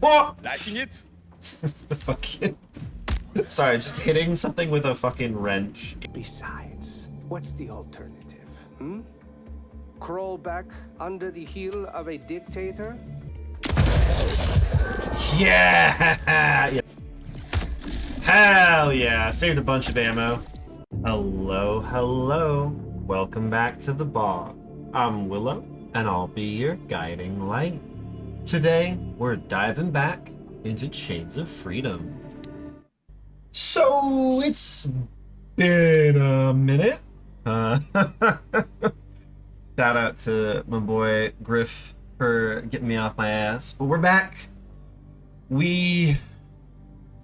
Oh! Liking it? The fucking... Sorry, just hitting something with a fucking wrench. Besides, what's the alternative, Crawl back under the heel of a dictator? Yeah! Hell yeah! Saved a bunch of ammo. Hello, hello. Welcome back to the bog. I'm Willow, and I'll be your guiding light. Today, we're diving back into Chains of Freedom. So, it's been a minute. Shout out to my boy Griff for getting me off my ass. But we're back. We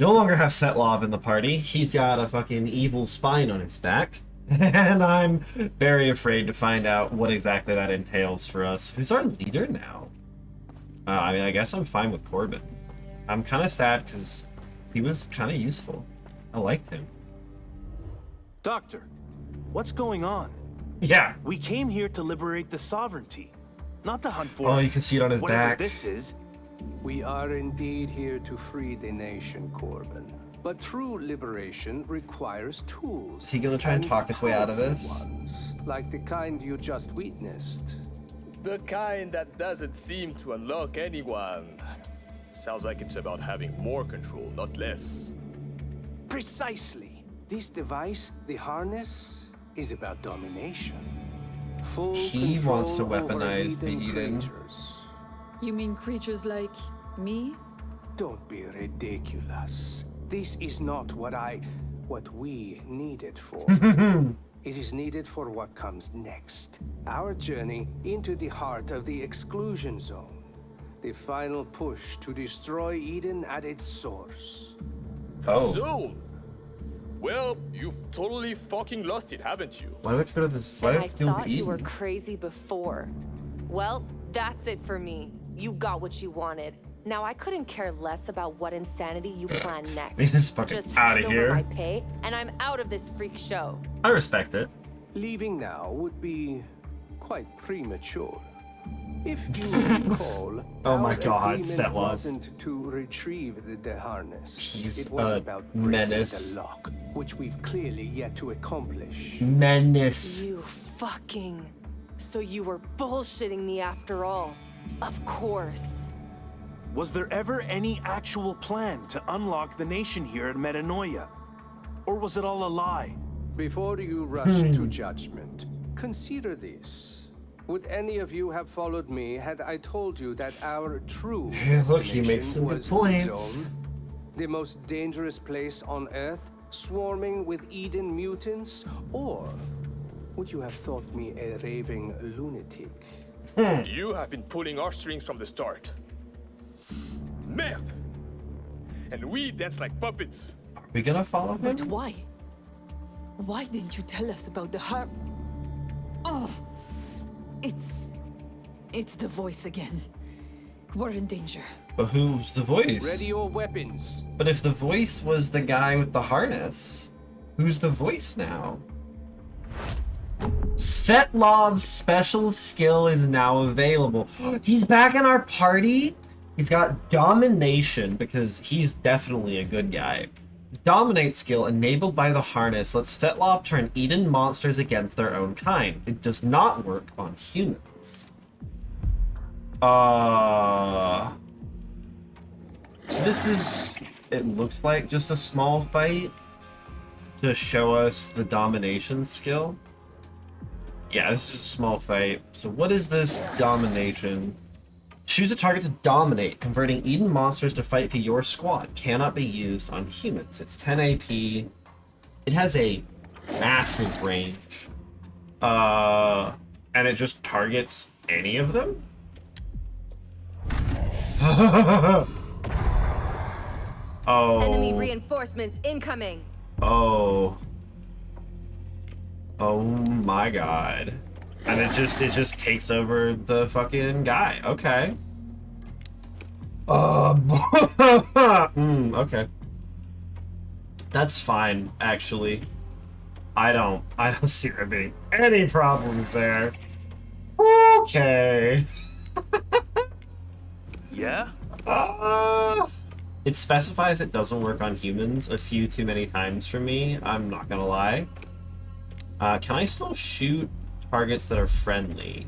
no longer have Setlov in the party. He's got a fucking evil spine on his back. And I'm very afraid to find out what exactly that entails for us. Who's our leader now? I mean, I guess I'm fine with Corbin. I'm kind of sad because he was kind of useful. I liked him. Doctor, what's going on? Yeah. We came here to liberate the sovereignty, not to hunt for... Oh, you can see it on his whatever back. This is. We are indeed here to free the nation, Corbin. But true liberation requires tools. Is he gonna try and talk his way out of this? Ones, like the kind you just witnessed. The kind that doesn't seem to unlock anyone. Sounds like it's about having more control, not less. Precisely. This device, the harness, is about domination. Full He control wants to over weaponize the Eden. creatures. You mean creatures like me? Don't be ridiculous. This is not what we need it for. It is needed for what comes next. Our journey into the heart of the exclusion zone. The final push to destroy Eden at its source. Oh. Zone! Well, you've totally fucking lost it, haven't you? Why do we have to go to this? Why do And we I have to go thought to you were Eden? crazy before. Well, that's it for me. You got what you wanted. Now I couldn't care less about what insanity you plan next. Just fucking Just outta hand here. over my pay, and I'm out of this freak show. I respect it. Leaving now would be quite premature. If you recall, Oh my our God, agreement Stetlov. wasn't to retrieve the harness. He's It was a about breaking menace. the lock, which we've clearly yet to accomplish. Menace. You fucking... So you were bullshitting me after all. Of course. Was there ever any actual plan to unlock the nation here at Metanoia? Or was it all a lie? Before you rush to judgment, consider this. Would any of you have followed me had I told you that our true Look, he makes some good was points. the zone, the most dangerous place on Earth, swarming with Eden mutants? Or would you have thought me a raving lunatic? You have been pulling our strings from the start. Merde! And we dance like puppets. Are we gonna follow him? But why? Why didn't you tell us about the harm? Oh, it's the voice again. We're in danger. But who's the voice? Ready your weapons. But if the voice was the guy with the harness, who's the voice now? Svetlov's special skill is now available. He's back in our party? He's got Domination, because he's definitely a good guy. Dominate skill enabled by the harness lets Svetlov turn Eden monsters against their own kind. It does not work on humans. So this is, it looks like just a small fight to show us the domination skill. Yeah, this is a small fight. So what is this domination? Choose a target to dominate, converting Eden monsters to fight for your squad. Cannot be used on humans. It's 10 AP. It has a massive range. And it just targets any of them? Oh. Enemy reinforcements incoming. Oh. Oh my God. And it just takes over the fucking guy. Okay. Okay. That's fine, actually. I don't see there being any problems there. Okay. Yeah? It specifies it doesn't work on humans a few too many times for me, I'm not gonna lie. Can I still shoot targets that are friendly?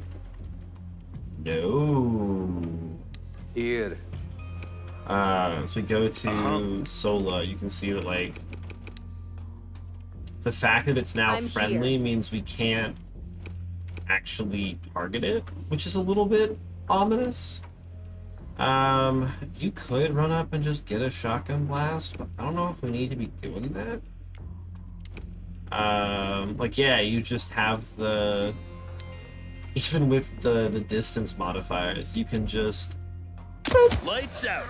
No. Here. So we go to Sola, you can see that, like, the fact that it's now I'm friendly here. means we can't actually target it, which is a little bit ominous. You could run up and just get a shotgun blast, but I don't know if we need to be doing that. Like, yeah, you just have the... Even with the distance modifiers, you can just... Lights out.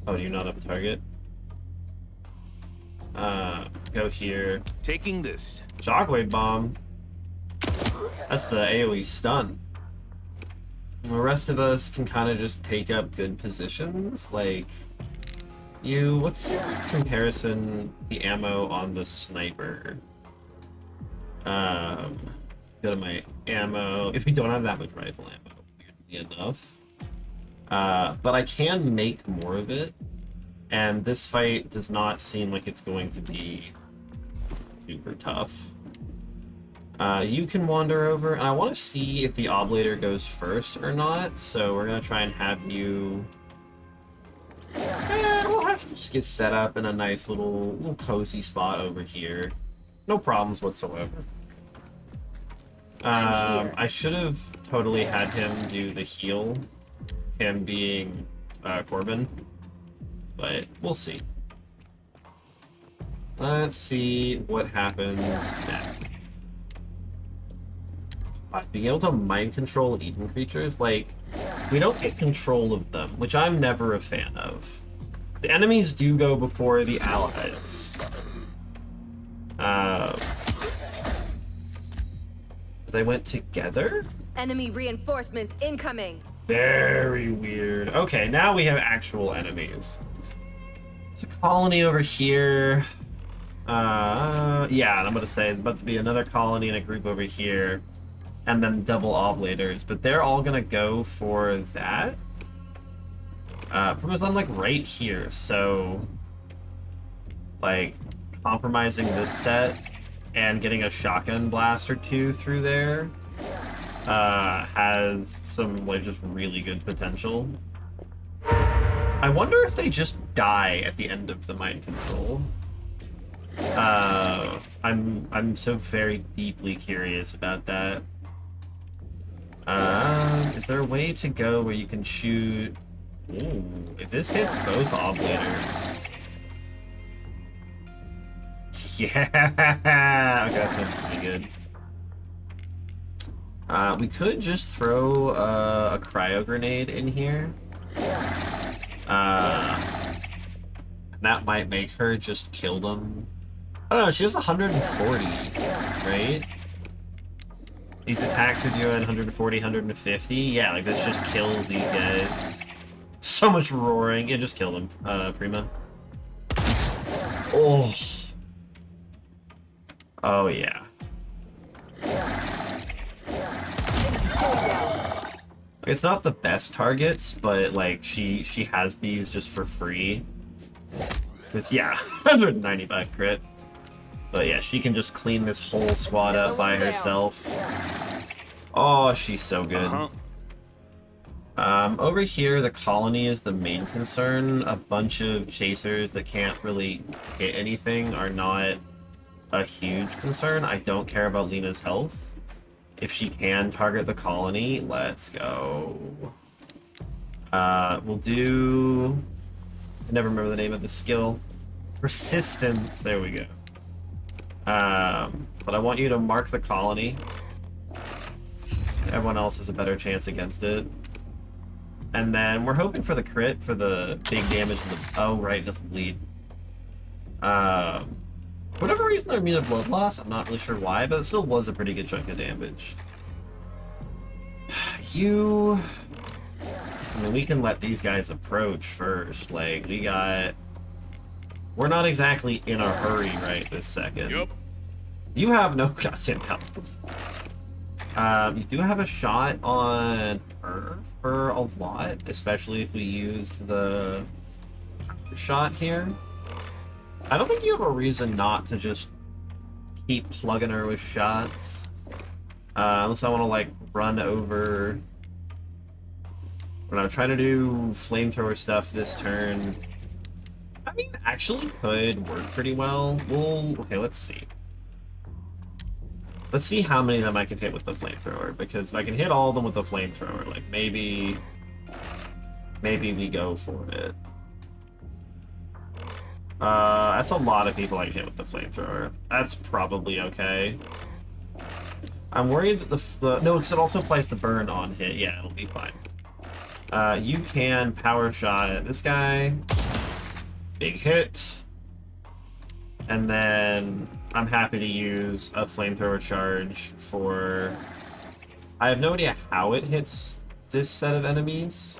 Oh, you're not up target? Go here. Taking this. Shockwave bomb. That's the AoE stun. The rest of us can kind of just take up good positions. Like, what's your comparison, the ammo on the sniper? Go to my ammo. If we don't have that much rifle ammo, weirdly enough. But I can make more of it. And this fight does not seem like it's going to be super tough. You can wander over, and I want to see if the oblator goes first or not, so we're going to try and have you... we'll have you just get set up in a nice little cozy spot over here. No problems whatsoever. I'm here. I should have totally had him do the heal, him being Corbin, but we'll see. Let's see what happens next. Being able to mind control Eden creatures, like, we don't get control of them, which I'm never a fan of. The enemies do go before the allies. They went together? Enemy reinforcements incoming. Very weird. Okay, now we have actual enemies. There's a colony over here. Yeah, and I'm gonna say it's about to be another colony and a group over here. And then double oblators, but they're all gonna go for that. Because I'm like right here, so like compromising this set and getting a shotgun blast or two through there has some like just really good potential. I wonder if they just die at the end of the mind control. I'm so very deeply curious about that. Is there a way to go where you can shoot... Ooh, if this hits both oblators... Yeah! Okay, that's gonna be good. We could just throw a cryo grenade in here. That might make her just kill them. I don't know, she has 140, right? These attacks are doing 140, 150. Yeah, like this just kills these guys. So much roaring. Yeah, just kill them, Prima. Oh. Oh yeah. It's not the best targets, but like she has these just for free. With yeah, 195 crit. But yeah, she can just clean this whole squad up by herself. Oh, she's so good. Over here, the colony is the main concern. A bunch of chasers that can't really hit anything are not a huge concern. I don't care about Lena's health. If she can target the colony, let's go. We'll do... I never remember the name of the skill. Persistence, there we go. But I want you to mark the colony. Everyone else has a better chance against it. And then we're hoping for the crit for the big damage. Oh, right, it doesn't bleed. For whatever reason, they're immune to blood loss. I'm not really sure why, but it still was a pretty good chunk of damage. I mean, we can let these guys approach first. Like, we're not exactly in a hurry right this second. Yup. You have no goddamn health. You do have a shot on her for a lot, especially if we use the shot here. I don't think you have a reason not to just keep plugging her with shots. Unless I want to, like, run over... When I'm trying to do flamethrower stuff this turn... I mean, actually could work pretty well. Okay, let's see. Let's see how many of them I can hit with the flamethrower, because if I can hit all of them with the flamethrower, like, maybe we go for it. That's a lot of people I can hit with the flamethrower. That's probably okay. I'm worried that no, because it also applies the burn on hit. Yeah, it'll be fine. You can power shot at this guy. Big hit. And then I'm happy to use a flamethrower charge for... I have no idea how it hits this set of enemies.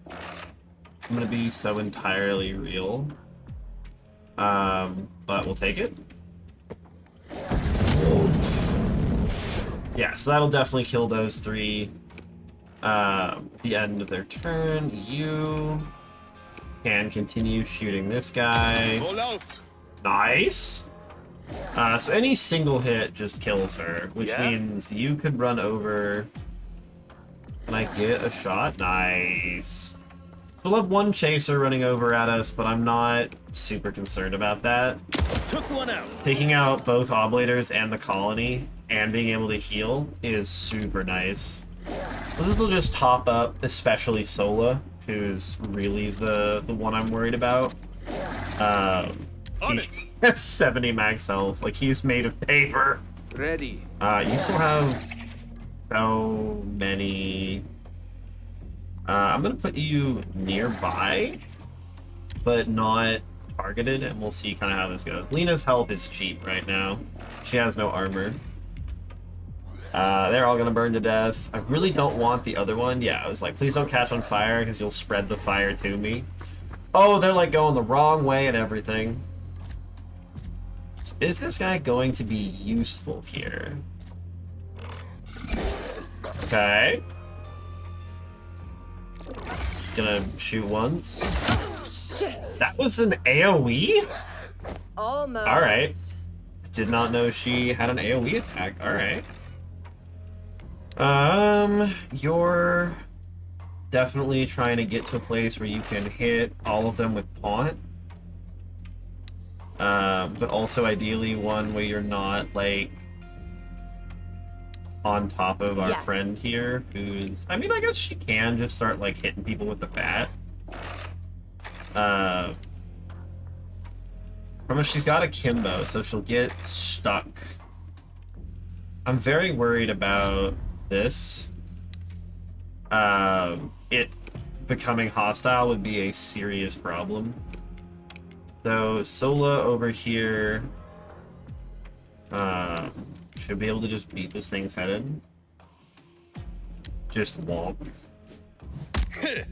I'm gonna be so entirely real. But we'll take it. Yeah, so that'll definitely kill those three. At the end of their turn, you can continue shooting this guy. Roll out. Nice. So any single hit just kills her, which means you could run over. Can I get a shot? Nice. We'll have one chaser running over at us, but I'm not super concerned about that. Took one out. Taking out both oblators and the colony and being able to heal is super nice. This will just top up, especially Sola, who's really the one I'm worried about. He has 70 max health, like he's made of paper. Ready. You still have so many. I'm gonna put you nearby, but not targeted, and we'll see kind of how this goes. Lena's health is cheap right now. She has no armor. They're all gonna burn to death. I really don't want the other one. Yeah, I was like, please don't catch on fire, because you'll spread the fire to me. Oh, they're like going the wrong way and everything. Is this guy going to be useful here? Okay. Gonna shoot once. Shit! That was an AoE? Almost. Alright. Did not know she had an AoE attack. Alright. You're definitely trying to get to a place where you can hit all of them with taunt. But also ideally one where you're not, like, on top of our friend here, who's... I mean, I guess she can just start, like, hitting people with the bat. She's got a Kimbo, so she'll get stuck. I'm very worried about this. It becoming hostile would be a serious problem. So Sola over here should be able to just beat this thing's head in. Just womp.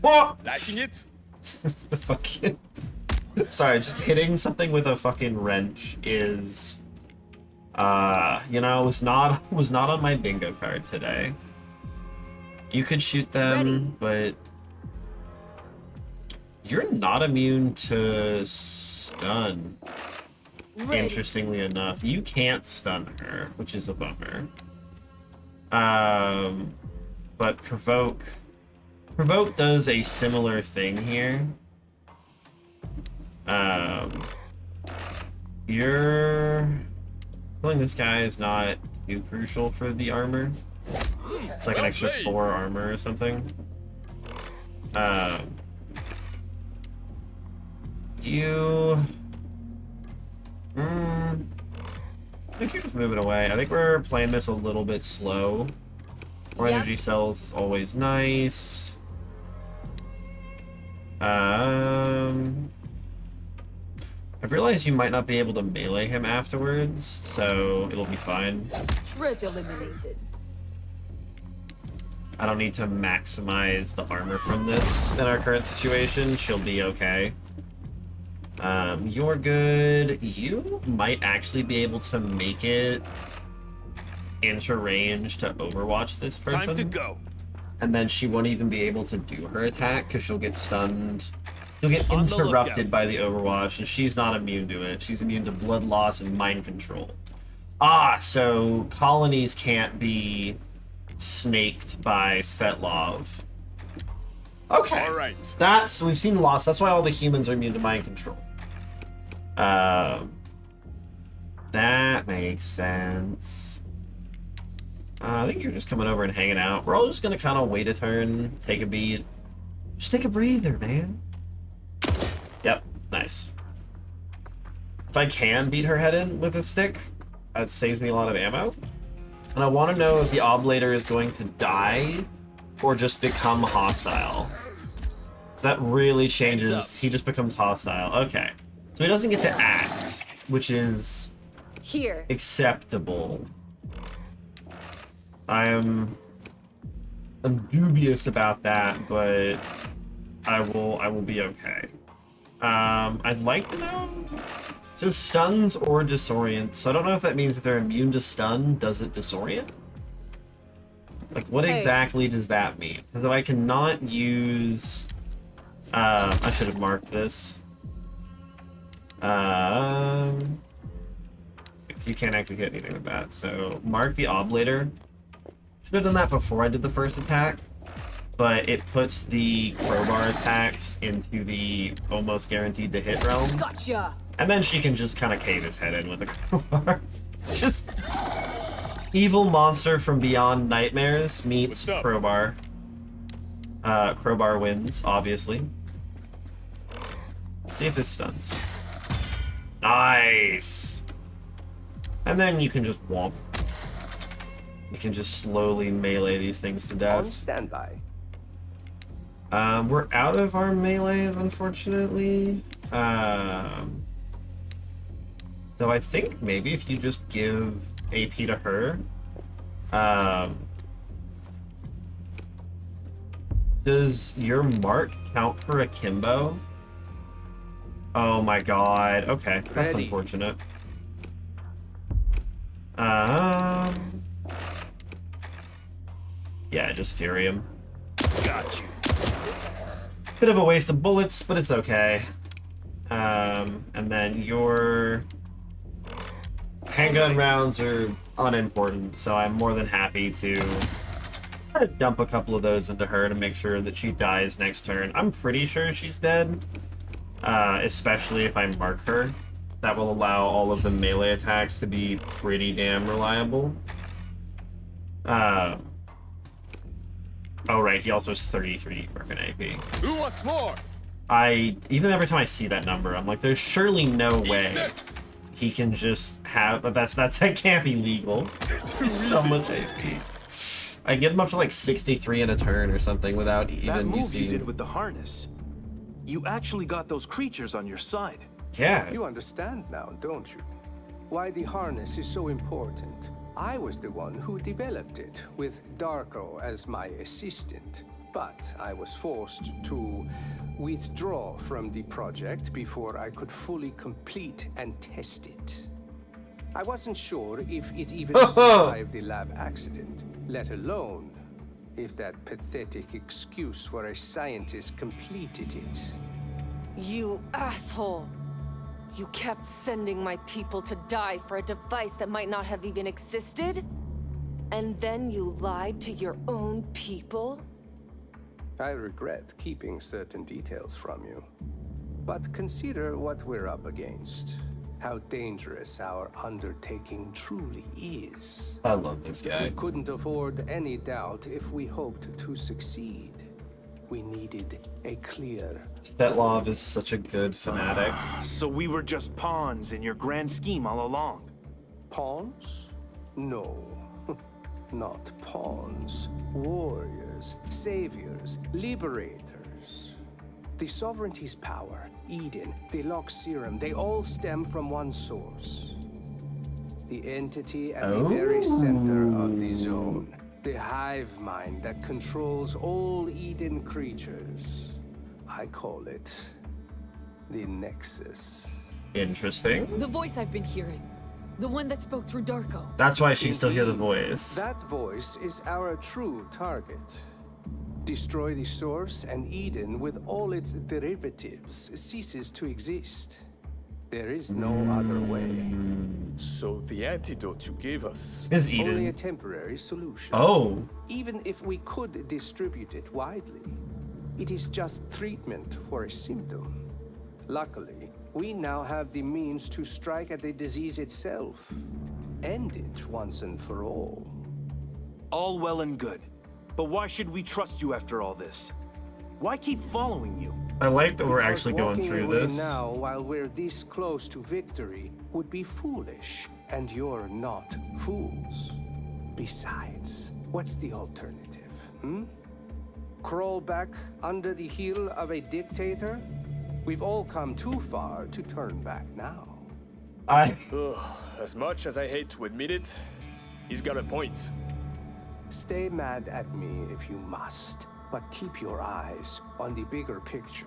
Womp! Liking it? The fucking... Sorry, just hitting something with a fucking wrench is... you know, was not on my bingo card today. You could shoot them, but... You're not immune to stun. Interestingly enough, you can't stun her, which is a bummer. But provoke does a similar thing here. Killing this guy is not too crucial for the armor. It's like an extra 4 armor or something. I think you're just moving away. I think we're playing this a little bit slow. More energy cells is always nice. I've realized you might not be able to melee him afterwards, so it'll be fine. Threat eliminated. I don't need to maximize the armor from this in our current situation. She'll be okay. You're good. You might actually be able to make it into range to overwatch this person. Time to go. and then she won't even be able to do her attack because she'll get stunned. She'll get On the interrupted lookout. by the Overwatch, and she's not immune to it. She's immune to blood loss and mind control. Ah, so colonies can't be snaked by Svetlov. Okay. All right. We've seen loss. That's why all the humans are immune to mind control. That makes sense. I think you're just coming over and hanging out. We're all just gonna kind of wait a turn, take a beat. Just take a breather, man. Yep, nice. If I can beat her head in with a stick, that saves me a lot of ammo. And I want to know if the Oblator is going to die or just become hostile. Because that really changes. He just becomes hostile. Okay. So he doesn't get to act, which is Here. acceptable. I'm dubious about that, but I will be okay. I'd like to know. It says stuns or disorient, so I don't know if that means if they're immune to stun, does it disorient? Like, what exactly does that mean? Because if I cannot use... I should have marked this. Because you can't actually hit anything with that, so mark the Oblator. Should have done that before I did the first attack, but it puts the crowbar attacks into the almost guaranteed to hit realm. Gotcha! And then she can just kind of cave his head in with a crowbar. Just evil monster from beyond nightmares meets What's up? crowbar. Crowbar wins, obviously. Let's see if this stuns. Nice! And then you can just womp. You can just slowly melee these things to On death. standby. We're out of our melees, unfortunately. Though I think maybe if you just give AP to her. Does your mark count for akimbo? Oh my god. Okay, that's Ready. unfortunate. Yeah, just Furium. Got you. Bit of a waste of bullets, but it's okay. And then your handgun rounds are unimportant, so I'm more than happy to dump a couple of those into her to make sure that she dies next turn. I'm pretty sure she's dead, especially if I mark her. That will allow all of the melee attacks to be pretty damn reliable. Oh right, he also has 33 freaking AP. Who wants more? Even every time I see that number, I'm like, there's surely no way This. he can just have, that can't be legal. So much AP. I get him up to like 63 in a turn or something without even That move using... you did with the harness. You actually got those creatures on your side. Yeah. You understand now, don't you? Why the harness is so important. I was the one who developed it, with Darko as my assistant. But I was forced to withdraw from the project before I could fully complete and test it. I wasn't sure if it even survived the lab accident, let alone if that pathetic excuse for a scientist completed it. You asshole! You kept sending my people to die for a device that might not have even existed? And then you lied to your own people? I regret keeping certain details from you. But consider what we're up against. How dangerous our undertaking truly is. I love this We guy. couldn't afford any doubt if we hoped to succeed. We needed a clear... Svetlov is such a good fanatic. So we were just pawns in your grand scheme all along. Pawns? No. Not pawns. Warriors, saviors, liberators. The Sovereignty's power, Eden, the Lock Serum, they all stem from one source. The entity at the very center of the zone. The hive mind that controls all Eden creatures. I call it the Nexus. Interesting. The voice I've been hearing. The one that spoke through Darko. That's why she can still hear the Indeed, voice. That voice is our true target. Destroy the source, and Eden, with all its derivatives, ceases to exist. There is no other way. So the antidote you gave us. Is Only a Eden? temporary solution. Oh, Even if we could distribute it widely, it is just treatment for a symptom. Luckily, we now have the means to strike at the disease itself. End it once and for all. All well and good. But why should we trust you after all this? Why keep following you? I like that we're Because actually going walking through away this. now while we're this close to victory would be foolish, and you're not fools. Besides, what's the alternative, Crawl back under the heel of a dictator? We've all come too far to turn back now. As much as I hate to admit it, he's got a point. Stay mad at me if you must, but keep your eyes on the bigger picture.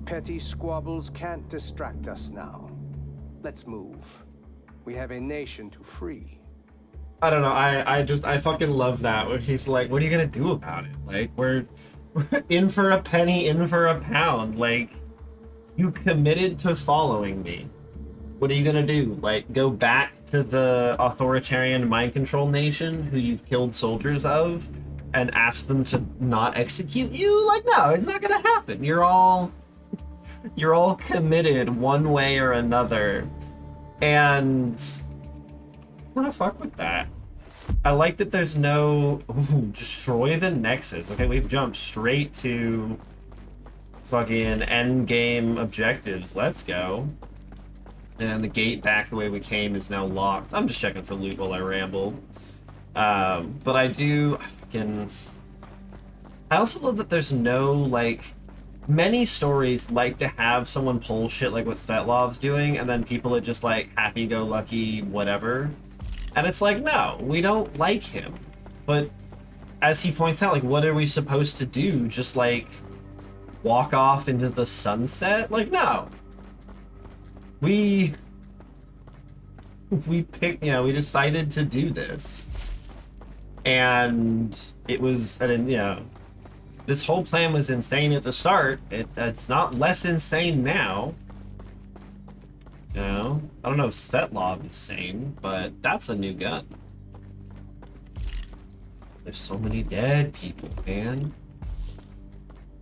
Petty squabbles can't distract us now. Let's move. We have a nation to free. I don't know. I fucking love that. Where he's like, "What are you gonna do about it? Like, we're in for a penny, in for a pound. Like, you committed to following me. What are you gonna do? Like, go back to the authoritarian mind control nation who you've killed soldiers of, and ask them to not execute you? Like, no, it's not gonna happen. You're all committed one way or another, and I'm gonna fuck with that. I like that there's no destroy the Nexus. Okay, we've jumped straight to fucking end game objectives. Let's go. And the gate back the way we came is now locked. I'm just checking for loot while I ramble. But I also love that there's no, like, many stories like to have someone pull shit like what Svetlov's doing, and then people are just like happy-go-lucky whatever. And it's like, no, we don't like him. But as he points out, like, what are we supposed to do? Just, like, walk off into the sunset? Like, no. We picked, we decided to do this. And it was, this whole plan was insane at the start. It's not less insane now. I don't know if Svetlov is sane, but that's a new gun. There's so many dead people, man.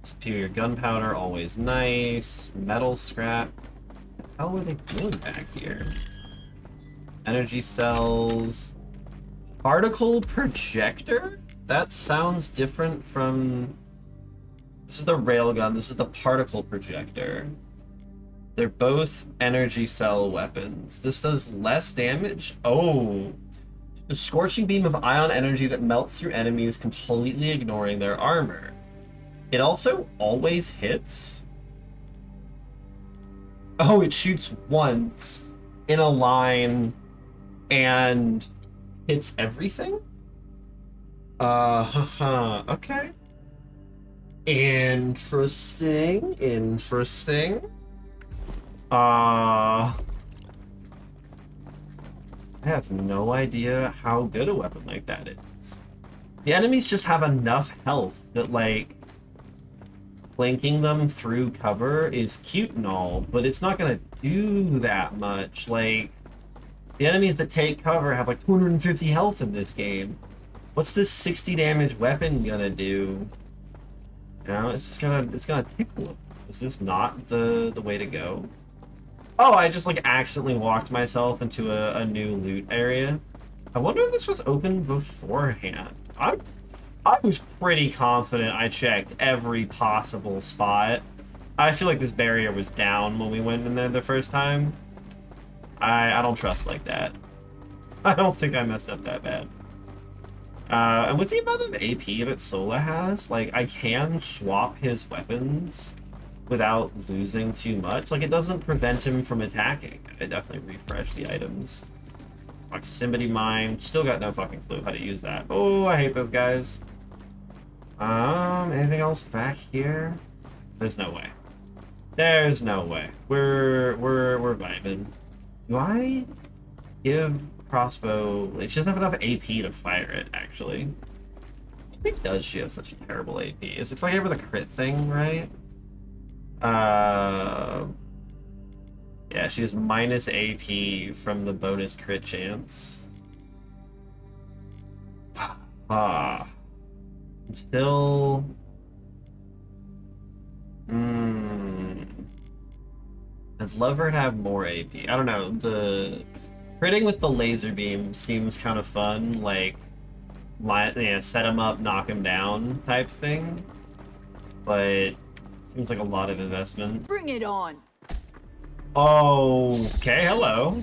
Superior gunpowder, always nice. Metal scrap. What the hell were they doing back here? Energy cells. Particle projector? That sounds different from... This is the railgun, this is the particle projector. They're both energy cell weapons. This does less damage? Oh. The scorching beam of ion energy that melts through enemies, completely ignoring their armor. It also always hits? Oh, it shoots once in a line and hits everything? Okay. Interesting. I have no idea how good a weapon like that is. The enemies just have enough health that, like, flanking them through cover is cute and all, but it's not gonna do that much. Like, the enemies that take cover have like 250 health in this game. What's this 60 damage weapon gonna do? It's gonna tickle them. Is this not the way to go? Oh, I just like accidentally walked myself into a new loot area. I wonder if this was open beforehand. I was pretty confident I checked every possible spot. I feel like this barrier was down when we went in there the first time. I don't trust like that. I don't think I messed up that bad. And with the amount of AP that Sola has, like, I can swap his weapons without losing too much. Like, it doesn't prevent him from attacking. I definitely refresh the items. Proximity mine. Still got no fucking clue how to use that. Oh, I hate those guys. Anything else back here? There's no way. There's no way. We're vibing. Do I give crossbow? It doesn't have enough AP to fire it, actually. Why does she have such a terrible AP? It's like ever the crit thing, right? Yeah, she has minus AP from the bonus crit chance. I'm still... I'd love her to have more AP. I don't know, the critting with the laser beam seems kind of fun, like, set him up, knock him down type thing. But it seems like a lot of investment. Bring it on. Okay, hello.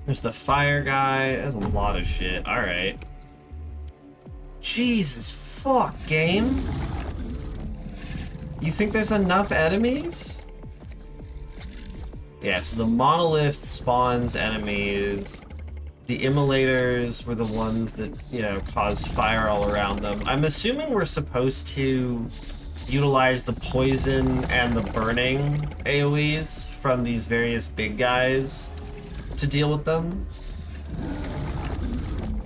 There's the fire guy. There's a lot of shit. Alright. Jesus fuck, game. You think there's enough enemies? Yeah, so the monolith spawns enemies. The immolators were the ones that, you know, caused fire all around them. I'm assuming we're supposed to utilize the poison and the burning AoEs from these various big guys to deal with them.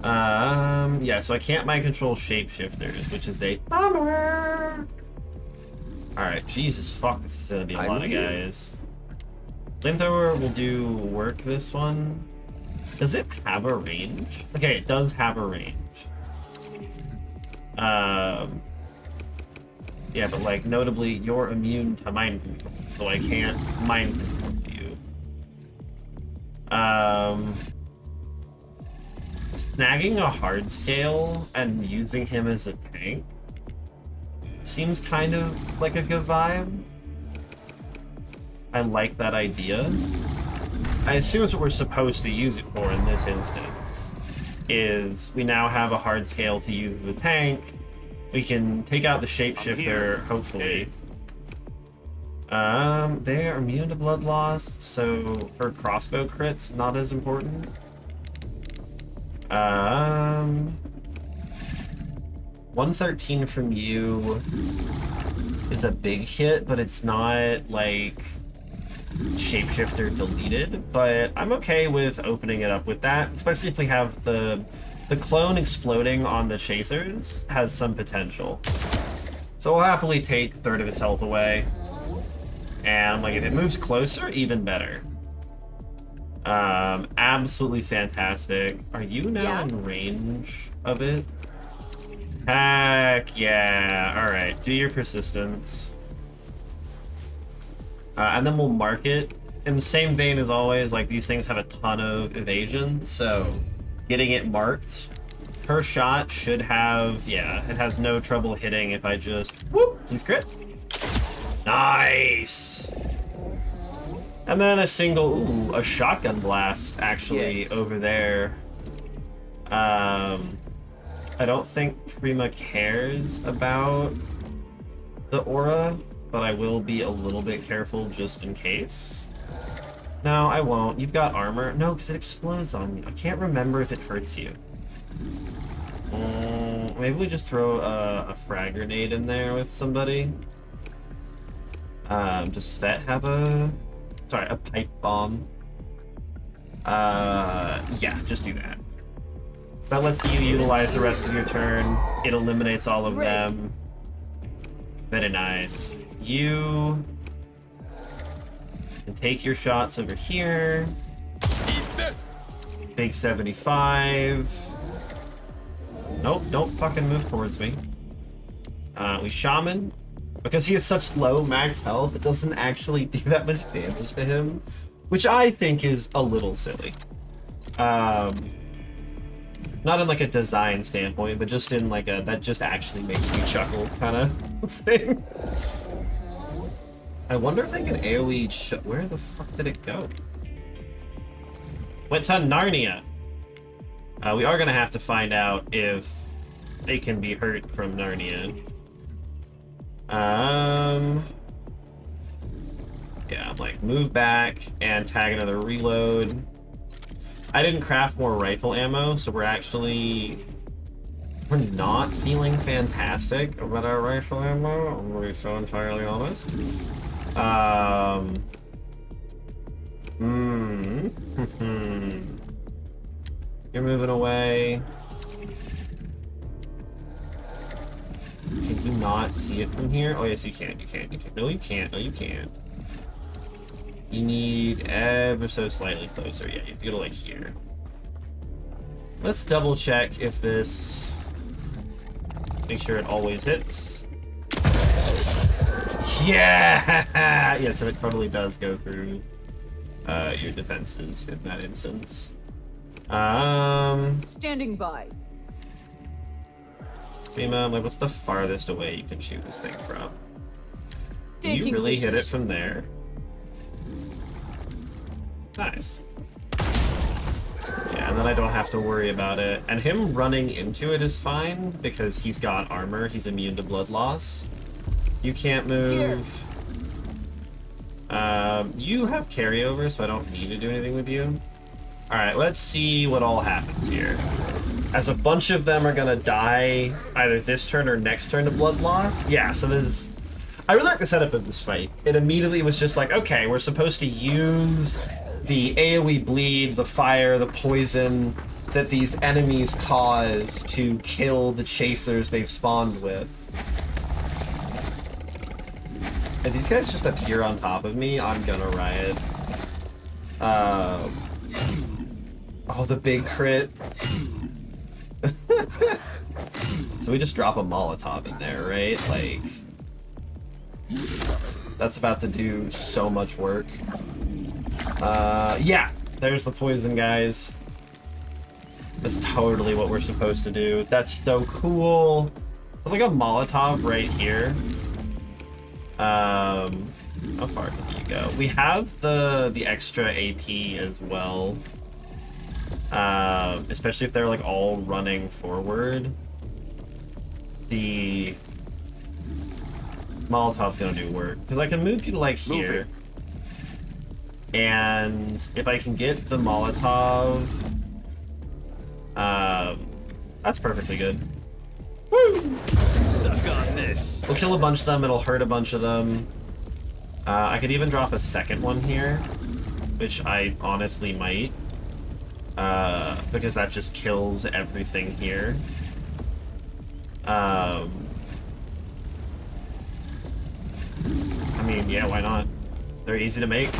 Yeah, so I can't mind control shapeshifters, which is a bummer. Alright, Jesus fuck, this is gonna be a lot of guys. Flamethrower will do work this one. Does it have a range? Okay, it does have a range. Yeah, but like, notably, you're immune to mind control, so I can't mind control you. Snagging a hard scale and using him as a tank seems kind of like a good vibe. I like that idea. I assume it's what we're supposed to use it for in this instance. Is we now have a hard scale to use as a tank. We can take out the shapeshifter, hopefully. They are immune to blood loss, so her crossbow crit's not as important. 113 from you is a big hit, but it's not like shapeshifter deleted. But I'm okay with opening it up with that, especially if we have the clone exploding on the chasers has some potential. So we'll happily take a third of its health away. And like, if it moves closer, even better. Absolutely fantastic. Are you now in range of it? Heck yeah. Alright, do your persistence. And then we'll mark it. In the same vein as always, like, these things have a ton of evasion, so getting it marked, her shot should have, yeah, it has no trouble hitting if I just, whoop, please crit. Nice! And then a single, ooh, a shotgun blast, actually, over there. I don't think Prima cares about the aura, but I will be a little bit careful just in case. No, I won't. You've got armor. No, because it explodes on you. I can't remember if it hurts you. Maybe we just throw a frag grenade in there with somebody. Does Svet have a... Sorry, a pipe bomb? Yeah, just do that. That lets you utilize the rest of your turn. It eliminates all of them. Very nice. You can take your shots over here. Eat this! Big 75. Nope, don't fucking move towards me. We shaman. Because he has such low max health, it doesn't actually do that much damage to him. Which I think is a little silly. Not in like a design standpoint, but just in like a, that just actually makes me chuckle kind of thing. I wonder if they can AoE where the fuck did it go? Went to Narnia. We are gonna have to find out if they can be hurt from Narnia. Yeah, I'm like, move back and tag another reload. I didn't craft more rifle ammo, so we're not feeling fantastic about our rifle ammo, I'm gonna be so entirely honest. You're moving away. Can you not see it from here? Oh, yes, you can. You can. You can. No, you can't. No, you can't. You need ever so slightly closer. Yeah, you have to go to, like, here. Let's double check if this... Make sure it always hits. Yeah! Yeah, so it totally does go through your defenses in that instance. Standing by. Mima, like, what's the farthest away you can shoot this thing from? You Taking really hit it position. from there. Nice. Yeah, and then I don't have to worry about it. And him running into it is fine, because he's got armor. He's immune to blood loss. You can't move. You have carryover, so I don't need to do anything with you. Alright, let's see what all happens here. As a bunch of them are gonna die either this turn or next turn to blood loss. Yeah, so there's... I really like the setup of this fight. It immediately was just like, okay, we're supposed to use the AoE bleed, the fire, the poison that these enemies cause to kill the chasers they've spawned with. If these guys just appear on top of me, I'm gonna riot. Oh, the big crit. So we just drop a Molotov in there, right? Like, that's about to do so much work. Yeah, there's the poison, guys. That's totally what we're supposed to do. That's so cool. There's like a Molotov right here. How far can you go? We have the extra AP as well. Especially if they're like all running forward. The Molotov's gonna do work. Because I can move you to like here. And if I can get the Molotov, that's perfectly good. Woo! Suck on this. We'll kill a bunch of them, it'll hurt a bunch of them. I could even drop a second one here, which I honestly might. Because that just kills everything here. I mean, yeah, why not? They're easy to make.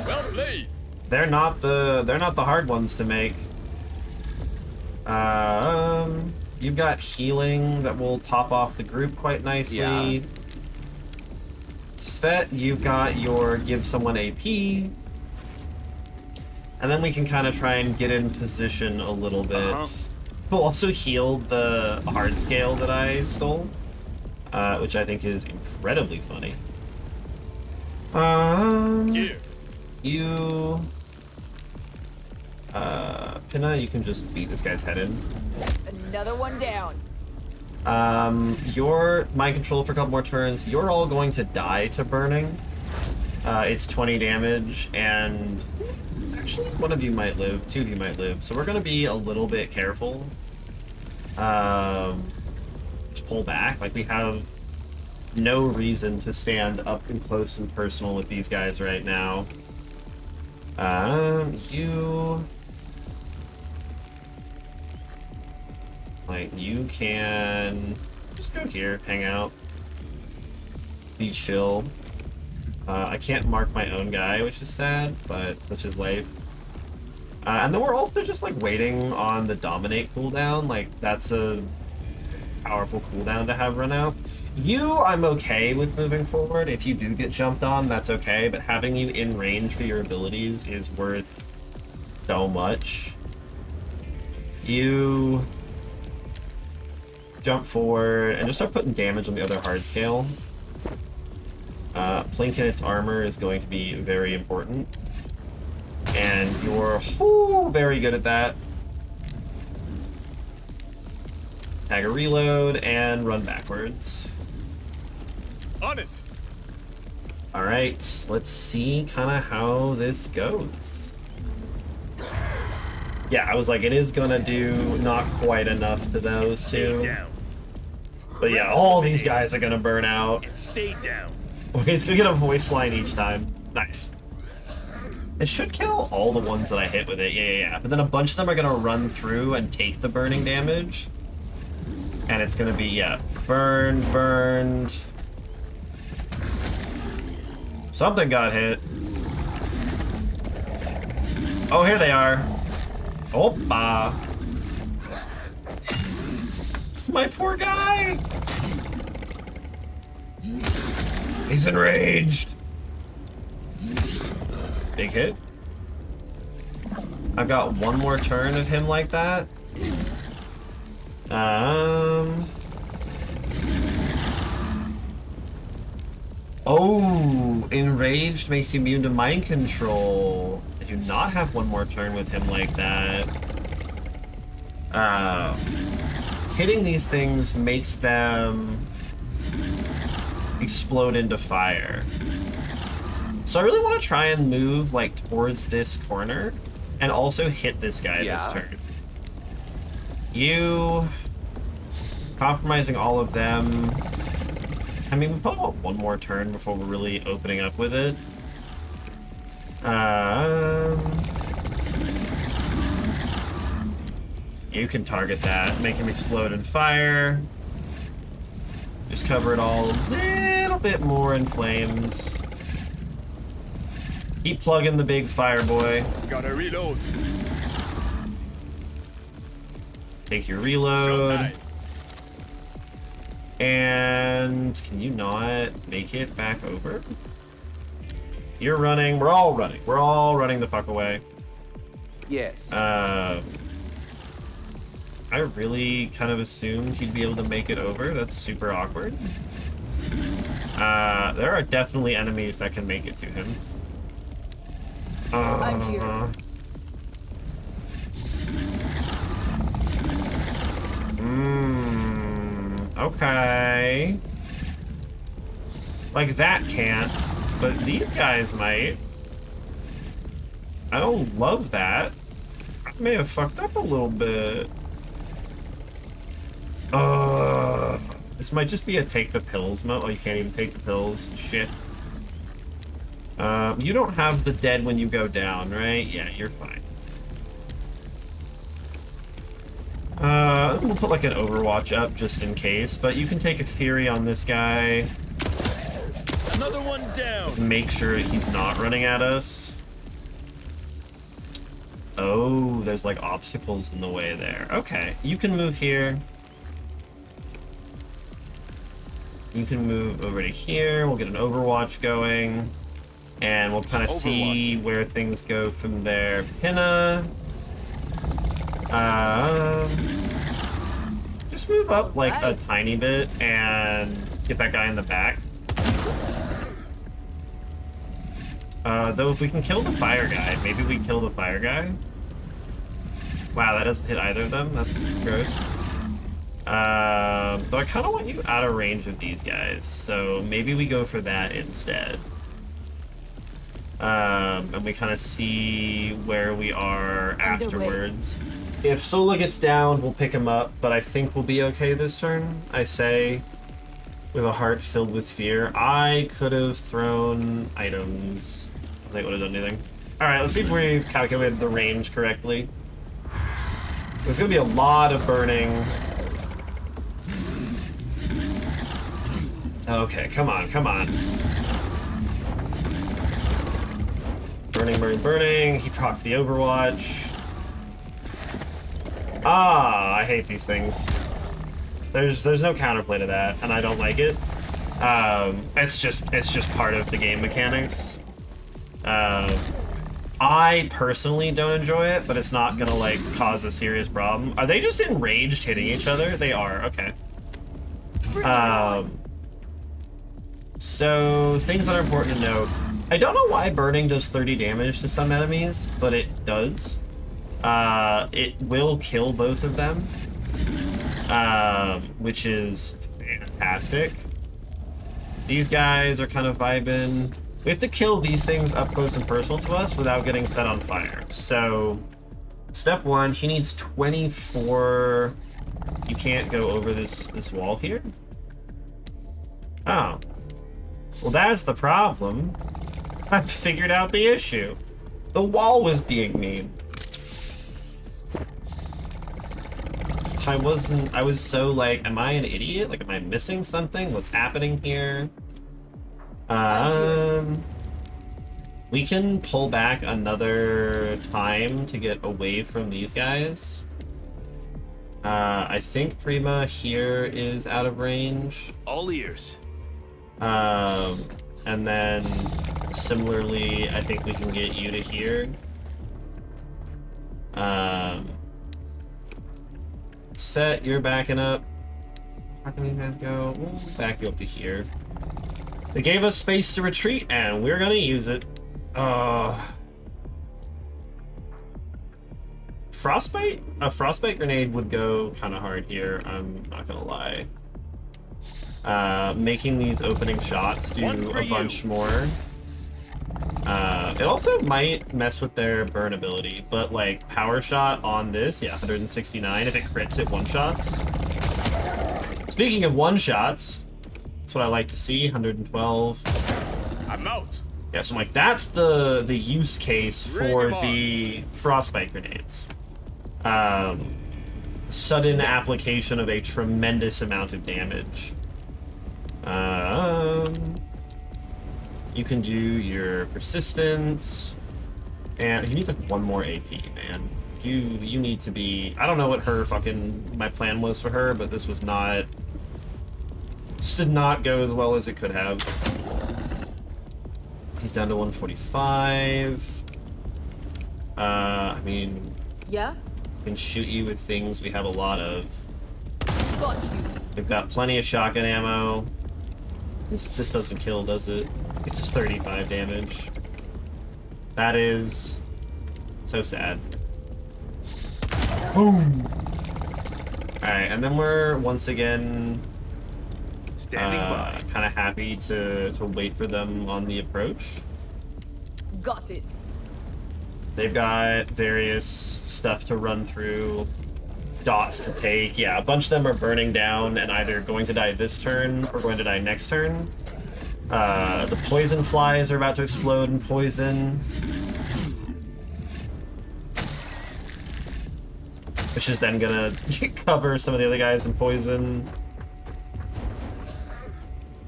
Well played. They're not the hard ones to make. You've got healing that will top off the group quite nicely. Yeah. Svet, you've got your give someone AP. And then we can kind of try and get in position a little bit. We'll also heal the hard scale that I stole, which I think is incredibly funny. Here. You... Pinna, you can just beat this guy's head in. Another one down. You're mind control for a couple more turns. You're all going to die to burning. It's 20 damage, and actually one of you might live, two of you might live, so we're gonna be a little bit careful. Let's pull back. Like, we have no reason to stand up and close and personal with these guys right now. You... Like, you can just go here, hang out, be chill. I can't mark my own guy, which is sad, but which is life. And then we're also just like waiting on the dominate cooldown. Like, that's a powerful cooldown to have run out. You, I'm okay with moving forward. If you do get jumped on, that's okay, but having you in range for your abilities is worth so much. You jump forward and just start putting damage on the other hard scale. Plinking its armor is going to be very important. And you're very good at that. Tag a reload and run backwards. On it. Alright, let's see kind of how this goes. Yeah, I was like, it is gonna do not quite enough to those two. Stay down. But yeah, all these guys are gonna burn out. And stay down. He's gonna get a voice line each time. Nice. It should kill all the ones that I hit with it. Yeah. But then a bunch of them are gonna run through and take the burning damage. And it's gonna be, yeah, Burned, burned. Something got hit. Oh, here they are. Oppa. My poor guy. He's enraged. Big hit. I've got one more turn of him like that. Oh, enraged makes you immune to mind control. I do not have one more turn with him like that. Hitting these things makes them explode into fire. So I really want to try and move like towards this corner and also hit this guy this turn. You compromising all of them. I mean, we probably want one more turn before we're really opening up with it. You can target that, make him explode in fire. Just cover it all a little bit more in flames. Keep plugging the big fire boy. Gotta reload. Take your reload. Showtime. And can you not make it back over? You're running. We're all running. We're all running the fuck away. Yes. I really kind of assumed he'd be able to make it over. That's super awkward. There are definitely enemies that can make it to him. I'm here. Okay. Like that can't, but these guys might. I don't love that. I may have fucked up a little bit. This might just be a take the pills mode. Oh, you can't even take the pills. Shit. You don't have the dead when you go down, right? Yeah, you're fine. We'll put like an Overwatch up just in case, but you can take a Fury on this guy. Another one down. Just make sure he's not running at us. Oh, there's like obstacles in the way there. Okay, you can move here. You can move over to here. We'll get an Overwatch going. And we'll kind of see where things go from there. Pinna. Just move up like a tiny bit and get that guy in the back. Though if we can kill the fire guy, maybe we kill the fire guy. Wow, that doesn't hit either of them. That's gross. Though I kind of want you out of range of these guys, so maybe we go for that instead. And we kind of see where we are afterwards. If Sola gets down, we'll pick him up, but I think we'll be okay this turn, I say, with a heart filled with fear. I could have thrown items. I don't think it would have done anything. Alright, let's see if we calculated the range correctly. There's gonna be a lot of burning. Okay, come on, come on. Burning, burning, burning. He procced the Overwatch. Ah, I hate these things. There's no counterplay to that, and I don't like it. It's just part of the game mechanics. I personally don't enjoy it, but it's not gonna like cause a serious problem. Are they just enraged hitting each other? They are, okay. So things that are important to note. I don't know why burning does 30 damage to some enemies, but it does. It will kill both of them, which is fantastic. These guys are kind of vibing. We have to kill these things up close and personal to us without getting set on fire. So, step one, he needs 24. You can't go over this wall here. Oh. Well, that's the problem. I figured out the issue. The wall was being mean. I was so like, am I an idiot? Like, am I missing something? What's happening here? We can pull back another time to get away from these guys. I think Prima here is out of range. All ears. And then similarly, I think we can get you to here. Set, you're backing up. How can these guys go? We'll back you up to here. They gave us space to retreat, and we're gonna use it. Frostbite? A frostbite grenade would go kind of hard here, I'm not gonna lie. Making these opening shots do a bunch more. It also might mess with their burn ability, but like power shot on this, yeah, 169 if it crits it one-shots. Speaking of one-shots, that's what I like to see, 112. I'm out. Yeah, so like that's the use case for the frostbite grenades. Sudden application of a tremendous amount of damage. You can do your persistence, and you need like one more AP, man. You need to be. I don't know what my plan was for her, but this was not. This did not go as well as it could have. He's down to 145. I mean, Yeah? we can shoot you with things we have a lot of. Got you. We've got plenty of shotgun ammo. This doesn't kill, does it? It's just 35 damage. That is so sad. Boom! Alright, and then we're once again Standing by. kind of happy to wait for them on the approach. Got it. They've got various stuff to run through, dots to take. Yeah, a bunch of them are burning down and either going to die this turn or going to die next turn. The poison flies are about to explode in poison, which is then gonna cover some of the other guys in poison.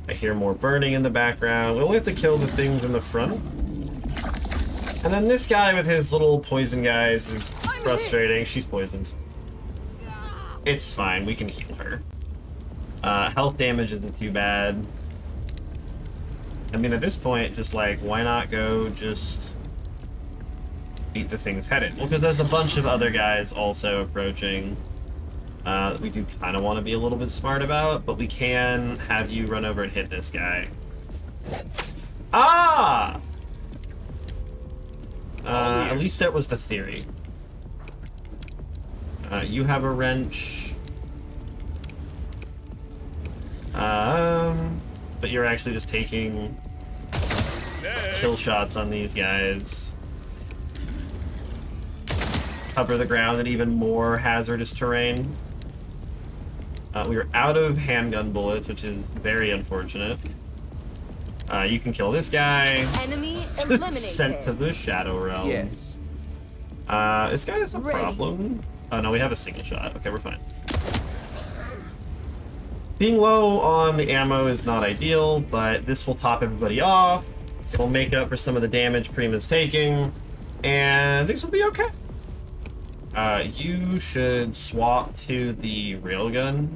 I hear more burning in the background. We only have to kill the things in the front. And then this guy with his little poison guys is frustrating. She's poisoned. It's fine, we can heal her. Health damage isn't too bad. I mean, at this point, just like, why not go just beat the thing's head in? Well, because there's a bunch of other guys also approaching that we do kind of want to be a little bit smart about, but we can have you run over and hit this guy. Ah! At least that was the theory. You have a wrench. But you're actually just taking kill shots on these guys. Cover the ground in even more hazardous terrain. We are out of handgun bullets, which is very unfortunate. You can kill this guy. Enemy eliminated. Sent to the Shadow Realm. Yes. This guy has a problem. Oh no, we have a single shot. Okay, we're fine. Being low on the ammo is not ideal, but this will top everybody off. It will make up for some of the damage Prima's taking, and things will be okay. You should swap to the railgun.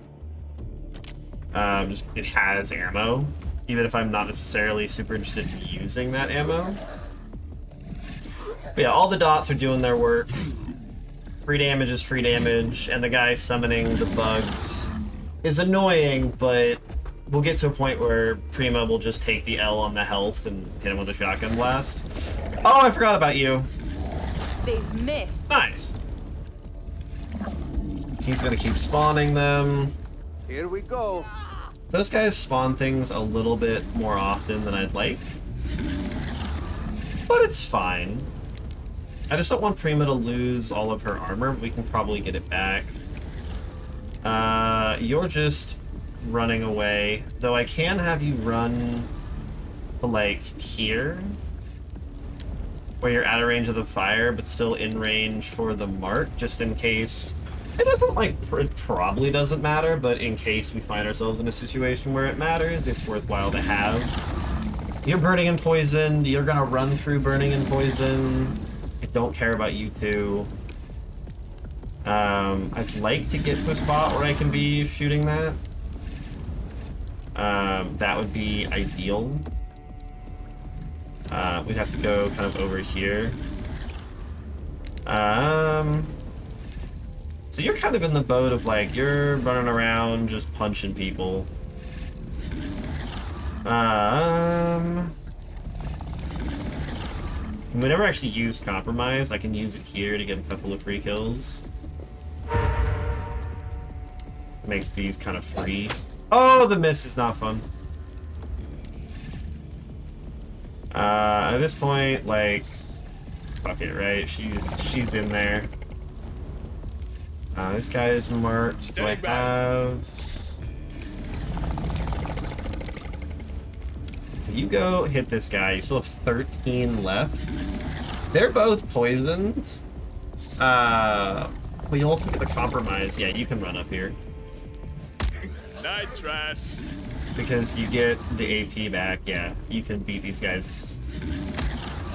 Just it has ammo, even if I'm not necessarily super interested in using that ammo. But yeah, all the dots are doing their work. Free damage is free damage, and the guy summoning the bugs is annoying, but we'll get to a point where Prima will just take the L on the health and hit him with a shotgun blast. Oh, I forgot about you. They've missed. Nice. He's gonna keep spawning them. Here we go. Those guys spawn things a little bit more often than I'd like, but it's fine. I just don't want Prima to lose all of her armor, but we can probably get it back. You're just running away, though I can have you run to, like, here, where you're out of range of the fire, but still in range for the mark, just in case It doesn't, like, it probably doesn't matter, but in case we find ourselves in a situation where it matters, it's worthwhile to have. You're burning and poisoned, you're gonna run through burning and poison. I don't care about you two. I'd like to get to a spot where I can be shooting that. That would be ideal. We'd have to go kind of over here. So you're kind of in the boat of, like, you're running around just punching people. We never actually use compromise. I can use it here to get a couple of free kills. Makes these kind of free. Oh, the miss is not fun. At this point, like, fuck it, right? She's in there. This guy is marked. Do I have? You go hit this guy. You still have 13 left. They're both poisoned. But you also get the compromise. Yeah, you can run up here. Night trash. Because you get the AP back, yeah, you can beat these guys.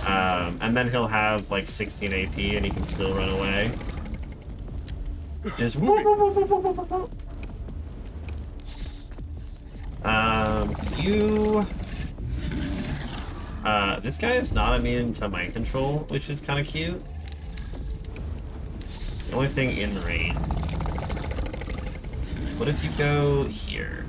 And then he'll have like 16 AP and he can still run away. Just whoop, whoop, whoop, whoop, whoop, whoop, whoop. This guy is not immune to mind control, which is kind of cute. It's the only thing in range. What if you go here?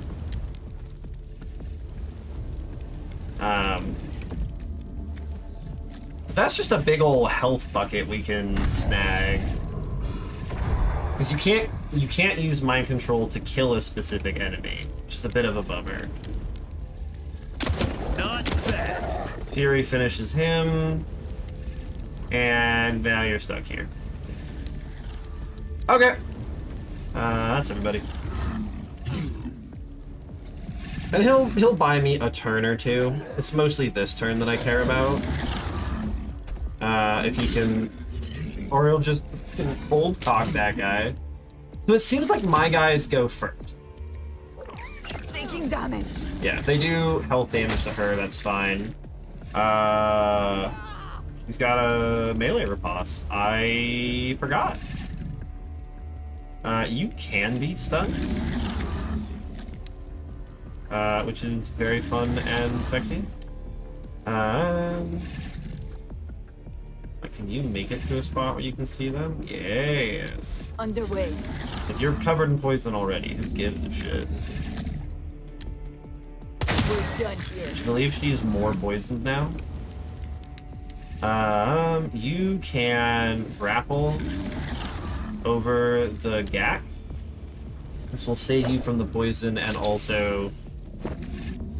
So that's just a big ol' health bucket we can snag. Because you can't use mind control to kill a specific enemy. Just a bit of a bummer. Not bad. Fury finishes him. And now you're stuck here. Okay. That's everybody. And he'll buy me a turn or two. It's mostly this turn that I care about. If he can, or he'll just cold cock that guy. So it seems like my guys go first. Taking damage. Yeah, if they do health damage to her, that's fine. He's got a melee riposte. I forgot. You can be stunned. Which is very fun and sexy. Can you make it to a spot where you can see them? Yes. Underway. If you're covered in poison already, who gives a shit? We're done here. I believe she's more poisoned now. You can grapple over the GAC. This will save you from the poison and also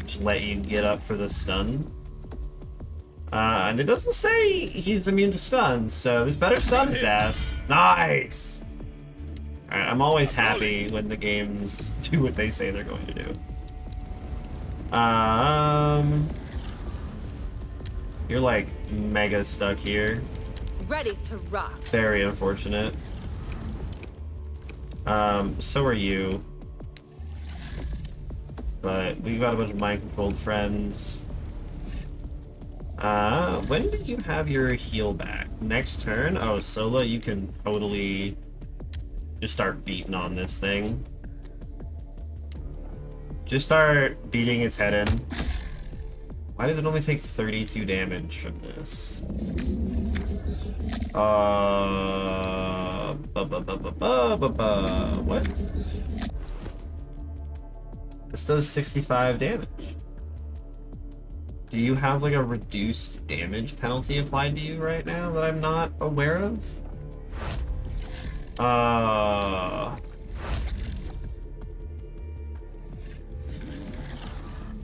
just let you get up for the stun. And it doesn't say he's immune to stuns, so this better stun his ass. Nice! Alright, I'm always happy when the games do what they say they're going to do. You're like mega stuck here. Ready to rock. Very unfortunate. So are you. But we've got a bunch of mind-controlled friends. When did you have your heal back? Next turn? Oh, Sola, you can totally just start beating on this thing. Just start beating its head in. Why does it only take 32 damage from this? What? This does 65 damage. Do you have like a reduced damage penalty applied to you right now that I'm not aware of?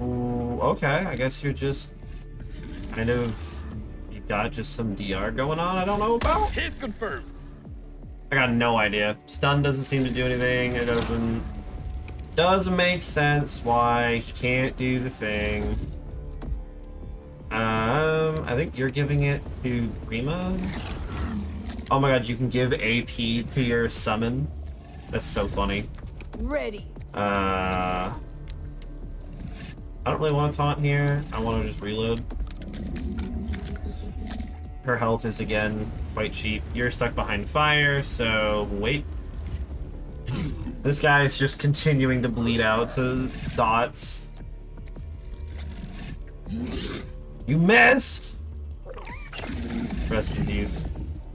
Ooh, okay, I guess you're just kind of, you got just some DR going on I don't know about? Hit confirmed. I got no idea. Stun doesn't seem to do anything. It doesn't make sense why he can't do the thing. I think you're giving it to Prima. Oh my god, you can give AP to your summon. That's so funny. Ready. I don't really want to taunt here. I want to just reload. Her health is, again, quite cheap. You're stuck behind fire, so wait. This guy is just continuing to bleed out to dots. You missed! Rest in peace.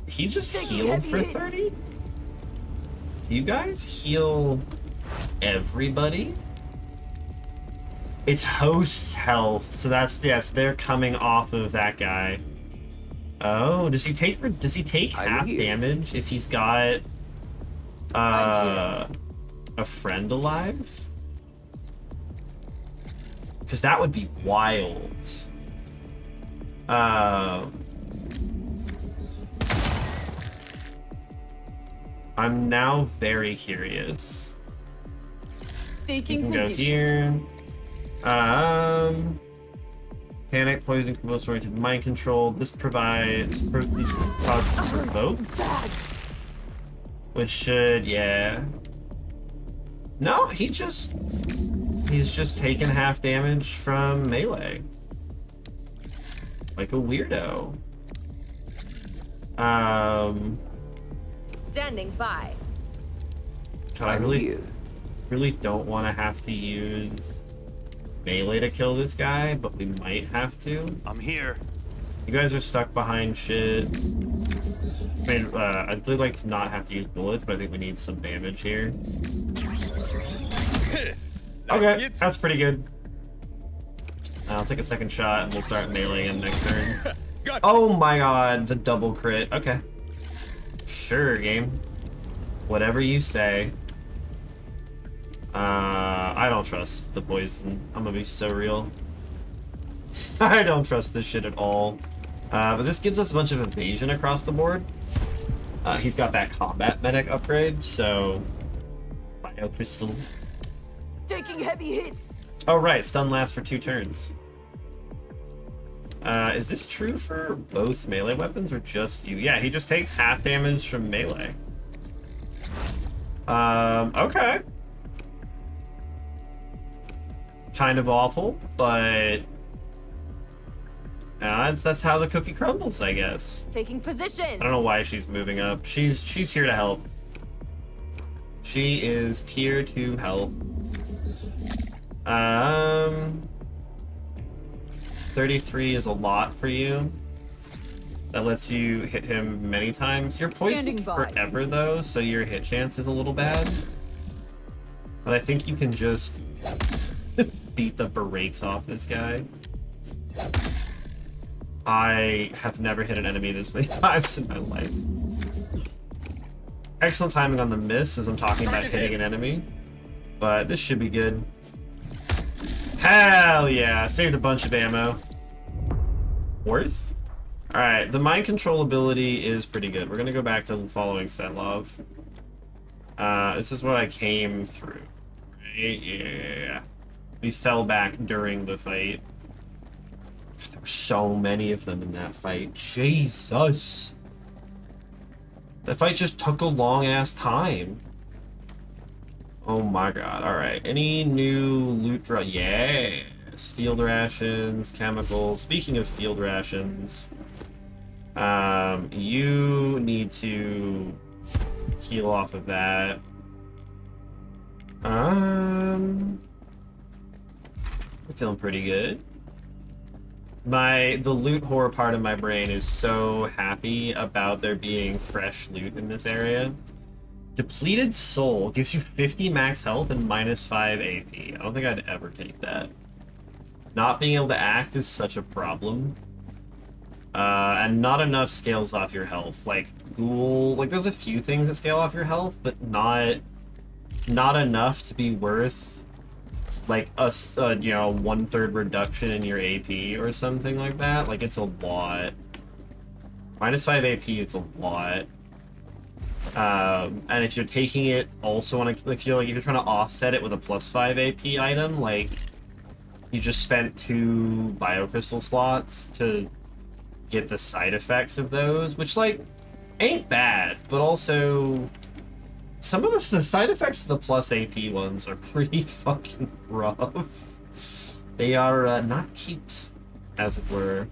He just healed for 30? You guys heal everybody? It's host's health, so that's, yes, they're coming off of that guy. Oh, does he take half damage if he's got a friend alive? Because that would be wild. I'm now very curious. Taking Go position. here. Panic, poison, convulsion, oriented, mind control. This provides these causes provoke, which should, yeah. No, he's just taking half damage from melee, like a weirdo. Standing by. God, I really don't want to have to use melee to kill this guy, but we might have to. I'm here. You guys are stuck behind shit. I mean, I'd really like to not have to use bullets, but I think we need some damage here. Okay, that's pretty good. I'll take a second shot and we'll start melee in next turn. Gotcha. Oh my god, the double crit. Okay. Sure, game. Whatever you say. I don't trust the poison. I'm gonna be so real. I don't trust this shit at all. But this gives us a bunch of evasion across the board. He's got that combat medic upgrade, so biocrystal. Taking heavy hits. Oh right, stun lasts for 2 turns. Is this true for both melee weapons or just you? Yeah, he just takes half damage from melee. Okay. Kind of awful, but that's how the cookie crumbles, I guess. Taking position. I don't know why she's moving up. She's here to help. She is here to help. 33 is a lot for you. That lets you hit him many times. You're poisoned forever though, so your hit chance is a little bad. But I think you can just beat the brakes off this guy. I have never hit an enemy this many times in my life. Excellent timing on the miss as I'm talking about hitting an enemy. But this should be good. Hell yeah! Saved a bunch of ammo. Worth? Alright, the mind control ability is pretty good. We're gonna go back to following Svetlov. This is what I came through. Right? Yeah. We fell back during the fight. There were so many of them in that fight. Jesus! That fight just took a long-ass time. Oh my god. Alright. Any new loot drop? Yes. Field rations, chemicals. Speaking of field rations, you need to heal off of that. I'm feeling pretty good. The loot horror part of my brain is so happy about there being fresh loot in this area. Depleted Soul gives you 50 max health and -5 AP. I don't think I'd ever take that. Not being able to act is such a problem. And not enough scales off your health. Like, Ghoul... Like, there's a few things that scale off your health, but not enough to be worth, like, a 1/3 reduction in your AP or something like that. Like, it's a lot. -5 AP, it's a lot. And if you're taking it also on if you're trying to offset it with a +5 AP item, like, you just spent 2 biocrystal slots to get the side effects of those, which, like, ain't bad, but also Some of the side effects of the plus AP ones are pretty fucking rough. They are not cute, as it were.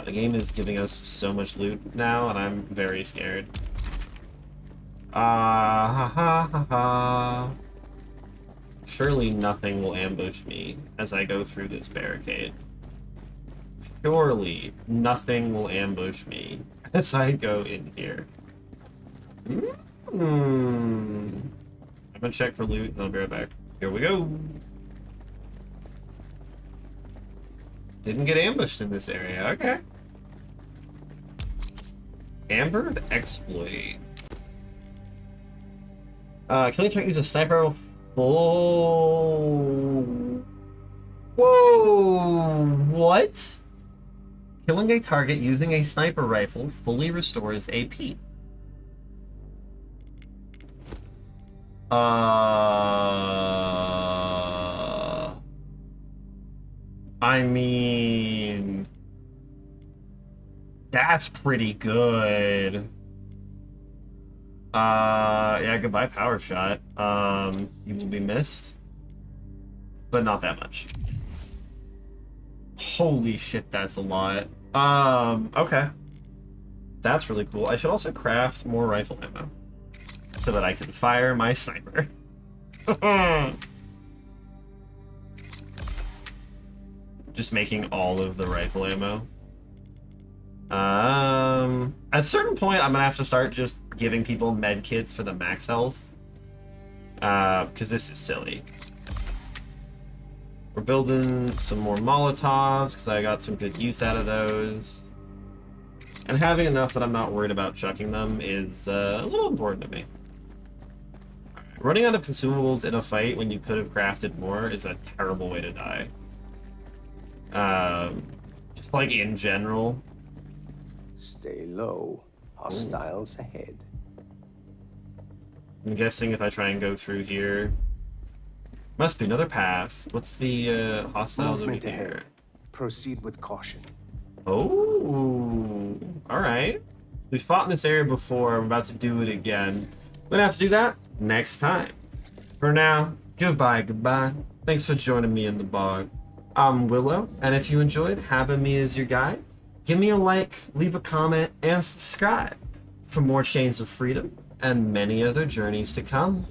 The game is giving us so much loot now, and I'm very scared. Ha ha ha ha. Surely nothing will ambush me as I go through this barricade. Surely nothing will ambush me as I go in here. I'm gonna check for loot and I'll be right back. Here we go. Didn't get ambushed in this area. Okay. Amber of Exploit. Killing target uses a sniper rifle full. Whoa! What? Killing a target using a sniper rifle fully restores AP. I mean, that's pretty good. Yeah, goodbye, power shot. You will be missed, but not that much. Holy shit, that's a lot. Okay. That's really cool. I should also craft more rifle ammo so that I can fire my sniper. Just making all of the rifle ammo. At a certain point, I'm gonna have to start just giving people med kits for the max health. Because this is silly. We're building some more Molotovs, because I got some good use out of those. And having enough that I'm not worried about chucking them is a little important to me. Right. Running out of consumables in a fight when you could have crafted more is a terrible way to die. Just like in general. Stay low. Hostiles ahead. I'm guessing if I try and go through here, must be another path. What's the hostiles over Movement here? ahead. Proceed with caution. Oh, all right. We fought in this area before. I'm about to do it again. We're gonna have to do that next time. For now, goodbye, goodbye. Thanks for joining me in the bog. I'm Willow, and if you enjoyed having me as your guide, give me a like, leave a comment, and subscribe for more Chains of Freedom and many other journeys to come.